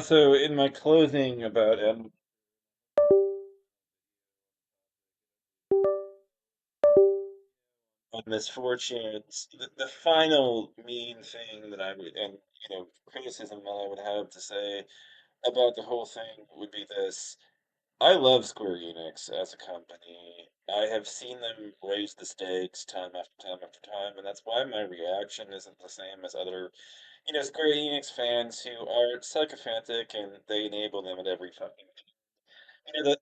So in my closing about misfortunes, the final mean thing that I would, and criticism that I would have to say about the whole thing would be this. I love Square Enix as a company. I have seen them raise the stakes time after time after time, and that's why my reaction isn't the same as other, Square Enix fans who are sycophantic and they enable them at every fucking.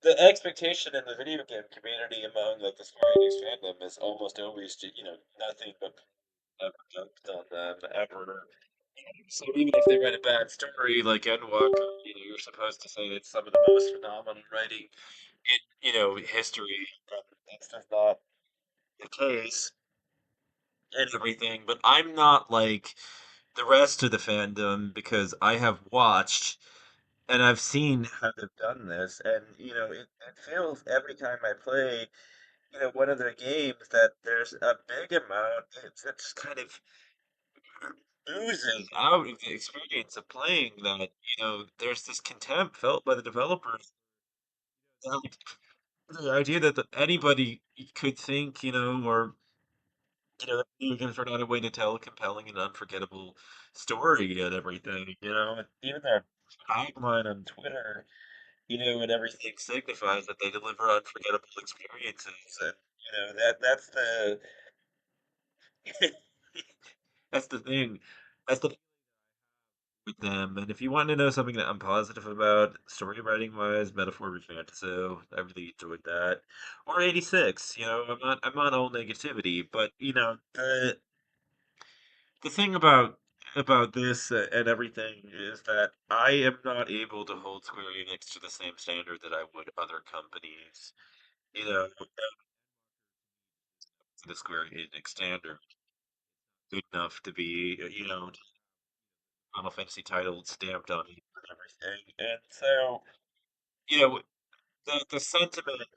The expectation in the video game community among like the Square Enix fandom is almost always nothing but ever dumped on them ever. So even if they write a bad story like Endwalker, you're supposed to say it's some of the most phenomenal writing in history. But that's just not the case and everything. But I'm not like the rest of the fandom because I have watched and I've seen how they've done this, and it feels every time I play, one of their games that there's a big amount that just kind of oozes out of the experience of playing that, there's this contempt felt by the developers. Like, the idea that anybody could think, or that video games are not a way to tell a compelling and unforgettable story and everything, and even their tagline on Twitter, and everything signifies that they deliver unforgettable experiences, and that's the that's the thing. That's the thing with them. And if you want to know something that I'm positive about, story writing wise, Metaphor with Fantasy, I really enjoyed that. Or 86, I'm not all negativity, but the thing about this and everything is that I am not able to hold Square Enix to the same standard that I would other companies. The Square Enix standard good enough to be, Final Fantasy title stamped on it and everything. And so, you know, the sentiment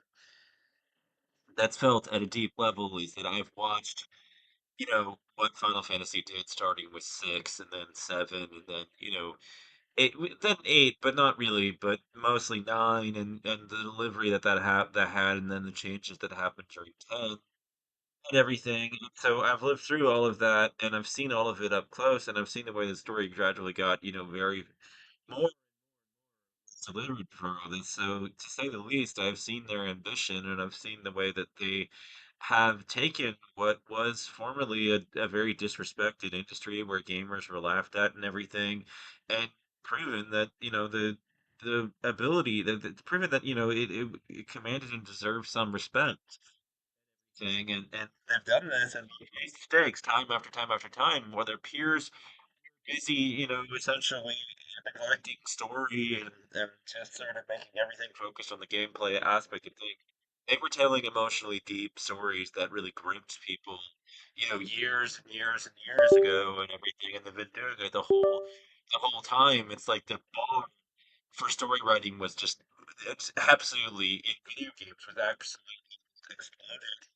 that's felt at a deep level is that I've watched, what Final Fantasy did starting with 6 and then 7 and then, then 8, but not really, but mostly 9 and the delivery that had and then the changes that happened during 10 and everything. So I've lived through all of that, and I've seen all of it up close, and I've seen the way the story gradually got, very more delivered for all this. So to say the least, I've seen their ambition, and I've seen the way that they have taken what was formerly a very disrespected industry where gamers were laughed at and everything, and proven that the ability that proven that it commanded and deserved some respect thing, and they've done this and made mistakes time after time after time, where their peers busy, essentially neglecting story and just sort of making everything focused on the gameplay aspect of things. They were telling emotionally deep stories that really gripped people, years and years and years ago and everything, and they've been doing it the whole time. It's like the bar for story writing was just it's absolutely in video games was absolutely exploded,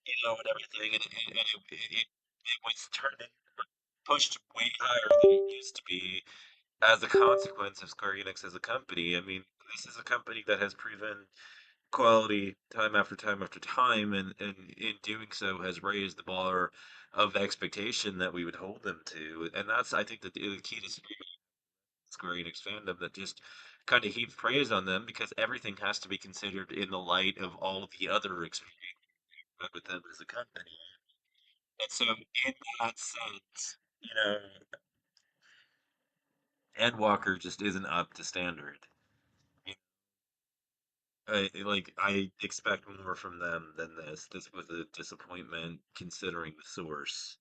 and everything, and it was turned pushed way higher than it used to be as a consequence of Square Enix as a company. I mean, this is a company that has proven quality time after time after time, and in doing so has raised the bar of expectation that we would hold them to. And that's, I think, the key to Square Enix fandom that just kind of heaps praise on them because everything has to be considered in the light of all the other experiences with them as a company. And so, in that sense, Endwalker just isn't up to standard. I expect more from them than this. This was a disappointment considering the source,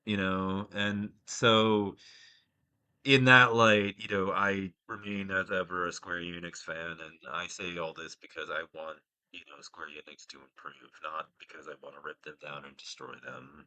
and so in that light, I remain as ever a Square Enix fan, and I say all this because I want, Square Enix to improve, not because I want to rip them down and destroy them.